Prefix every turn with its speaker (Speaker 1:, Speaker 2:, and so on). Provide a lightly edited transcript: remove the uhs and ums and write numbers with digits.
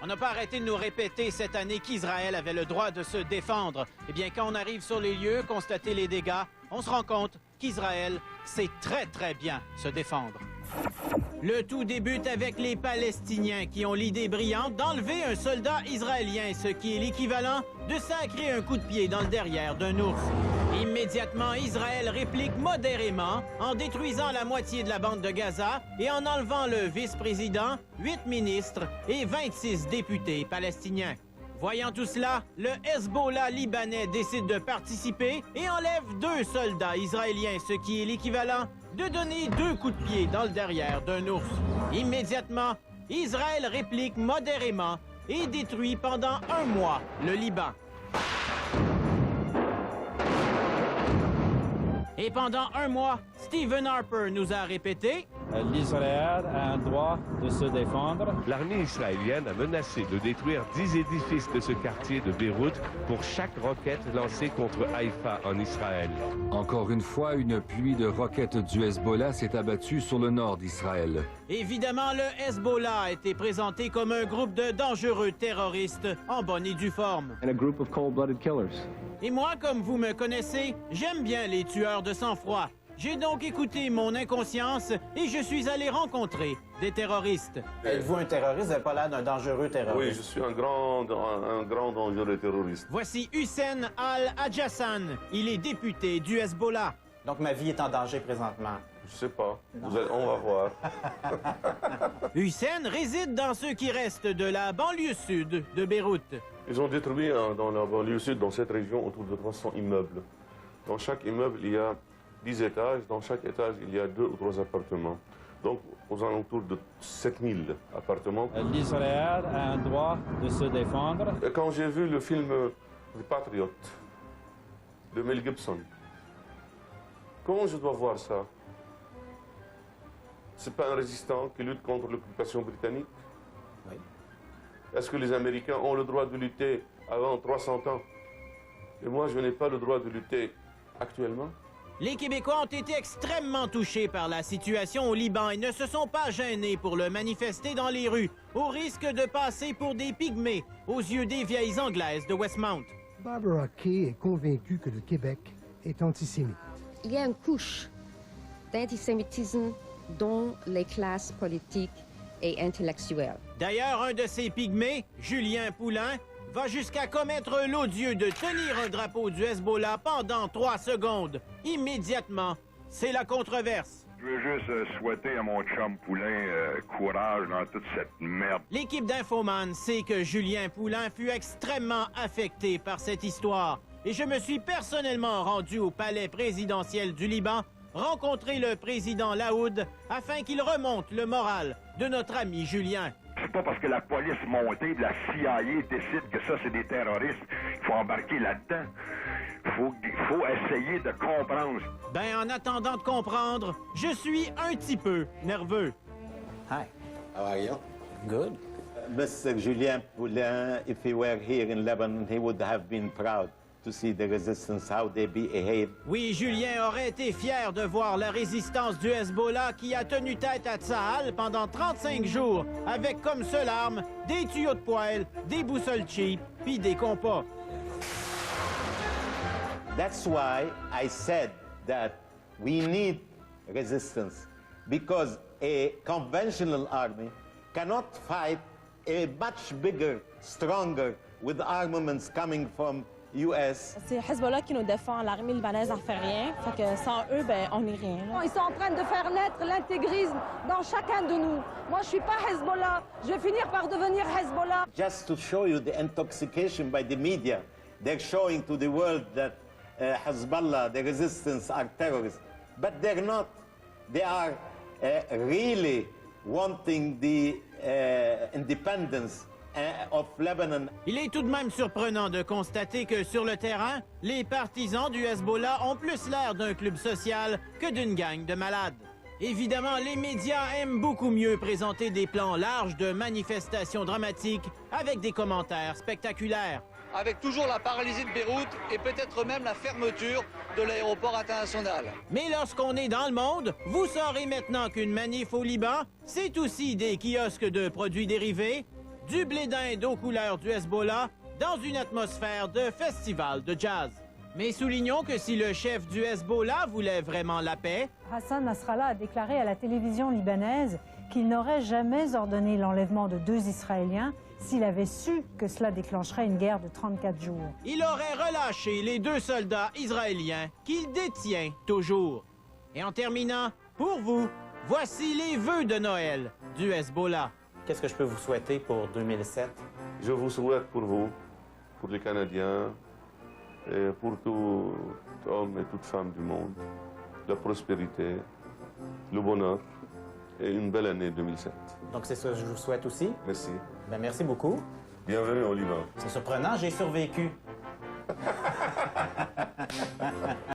Speaker 1: On n'a pas arrêté de nous répéter cette année qu'Israël avait le droit de se défendre. Eh bien, quand on arrive sur les lieux, constater les dégâts, on se rend compte qu'Israël sait très, très bien se défendre. Le tout débute avec les Palestiniens qui ont l'idée brillante d'enlever un soldat israélien, ce qui est l'équivalent de sacrer un coup de pied dans le derrière d'un ours. Immédiatement, Israël réplique modérément en détruisant la moitié de la bande de Gaza et en enlevant le vice-président, 8 ministres et 26 députés palestiniens. Voyant tout cela, le Hezbollah libanais décide de participer et enlève 2 soldats israéliens, ce qui est l'équivalent de donner 2 coups de pied dans le derrière d'un ours. Immédiatement, Israël réplique modérément et détruit pendant 1 mois le Liban. Et pendant 1 mois, Stephen Harper nous a répété
Speaker 2: l'Israël a un droit de se défendre.
Speaker 3: L'armée israélienne a menacé de détruire 10 édifices de ce quartier de Beyrouth pour chaque roquette lancée contre Haïfa en Israël.
Speaker 4: Encore une fois, une pluie de roquettes du Hezbollah s'est abattue sur le nord d'Israël.
Speaker 1: Évidemment, le Hezbollah a été présenté comme un groupe de dangereux terroristes en bonne et due forme.
Speaker 2: And a group of cold-blooded killers.
Speaker 1: Et moi, comme vous me connaissez, j'aime bien les tueurs de sang-froid. J'ai donc écouté mon inconscience et je suis allé rencontrer des terroristes.
Speaker 5: Êtes-vous un terroriste? Vous n'avez pas l'air d'un dangereux terroriste.
Speaker 6: Oui, je suis un grand dangereux terroriste.
Speaker 1: Voici Hussein Al-Adjassan. Il est député du Hezbollah.
Speaker 5: Donc ma vie est en danger présentement.
Speaker 6: Je sais pas. On va voir.
Speaker 1: Hussein réside dans ce qui reste de la banlieue sud de Beyrouth.
Speaker 6: Ils ont détruit dans la banlieue sud, dans cette région, autour de 300 immeubles. Dans chaque immeuble, il y a 10 étages. Dans chaque étage, il y a 2 ou 3 appartements. Donc, aux alentours de 7000 appartements.
Speaker 2: L'Israël a un droit de se défendre.
Speaker 6: Et quand j'ai vu le film The Patriot de Mel Gibson, comment je dois voir ça? C'est pas un résistant qui lutte contre l'occupation britannique?
Speaker 5: Oui.
Speaker 6: Est-ce que les Américains ont le droit de lutter avant 300 ans? Et moi, je n'ai pas le droit de lutter actuellement?
Speaker 1: Les Québécois ont été extrêmement touchés par la situation au Liban et ne se sont pas gênés pour le manifester dans les rues, au risque de passer pour des pygmées aux yeux des vieilles Anglaises de Westmount.
Speaker 7: Barbara Kay est convaincue que le Québec est antisémite.
Speaker 8: Il y a une couche d'antisémitisme dont les classes politiques et intellectuelles.
Speaker 1: D'ailleurs, un de ces pygmées, Julien Poulain, va jusqu'à commettre l'odieux de tenir un drapeau du Hezbollah pendant 3 secondes. Immédiatement, c'est la controverse.
Speaker 9: Je veux juste souhaiter à mon chum Poulain courage dans toute cette merde.
Speaker 1: L'équipe d'Infoman sait que Julien Poulain fut extrêmement affecté par cette histoire. Et je me suis personnellement rendu au palais présidentiel du Liban rencontrer le président Laoud afin qu'il remonte le moral de notre ami Julien.
Speaker 9: C'est pas parce que la police montée de la CIA décide que ça, c'est des terroristes. Il faut embarquer là-dedans. Il faut essayer de comprendre.
Speaker 1: Ben, en attendant de comprendre, je suis un petit peu nerveux.
Speaker 5: Hi.
Speaker 10: How are you?
Speaker 5: Good.
Speaker 10: Mr. Julien Poulain, if he were here in Lebanon, he would have been proud to see the resistance, how they behave.
Speaker 1: Oui, Julien aurait été fier de voir la résistance du Hezbollah qui a tenu tête à Tsahal pendant 35 jours, avec comme seule arme des tuyaux de poêle, des boussoles cheap, puis des compas.
Speaker 10: That's why I said that we need resistance, because a conventional army cannot fight a much bigger, stronger, with armaments coming from US.
Speaker 11: C'est Hezbollah qui nous défend, l'armée libanaise n'en fait rien, fait que sans eux, ben, on n'est rien. Là.
Speaker 12: Ils sont en train de faire naître l'intégrisme dans chacun de nous. Moi, je suis pas Hezbollah, je vais finir par devenir Hezbollah.
Speaker 10: Just to show you the intoxication by the media, they're showing to the world that Hezbollah, the resistance, are terrorists. But they're not. They are really wanting the independence of Lebanon.
Speaker 1: Il est tout de même surprenant de constater que sur le terrain, les partisans du Hezbollah ont plus l'air d'un club social que d'une gang de malades. Évidemment, les médias aiment beaucoup mieux présenter des plans larges de manifestations dramatiques avec des commentaires spectaculaires.
Speaker 13: Avec toujours la paralysie de Beyrouth et peut-être même la fermeture de l'aéroport international.
Speaker 1: Mais lorsqu'on est dans le monde, vous saurez maintenant qu'une manif au Liban, c'est aussi des kiosques de produits dérivés, du blé d'Inde aux couleurs du Hezbollah dans une atmosphère de festival de jazz. Mais soulignons que si le chef du Hezbollah voulait vraiment la paix,
Speaker 14: Hassan Nasrallah a déclaré à la télévision libanaise qu'il n'aurait jamais ordonné l'enlèvement de 2 Israéliens s'il avait su que cela déclencherait une guerre de 34 jours.
Speaker 1: il aurait relâché les 2 soldats israéliens qu'il détient toujours. Et en terminant, pour vous, voici les vœux de Noël du Hezbollah.
Speaker 5: Qu'est-ce que je peux vous souhaiter pour 2007?
Speaker 6: Je vous souhaite pour vous, pour les Canadiens, et pour tout homme et toute femme du monde, la prospérité, le bonheur et une belle année 2007.
Speaker 5: Donc c'est ça que je vous souhaite aussi.
Speaker 6: Merci.
Speaker 5: Ben, merci beaucoup.
Speaker 6: Bienvenue au Liban.
Speaker 5: C'est surprenant, j'ai survécu.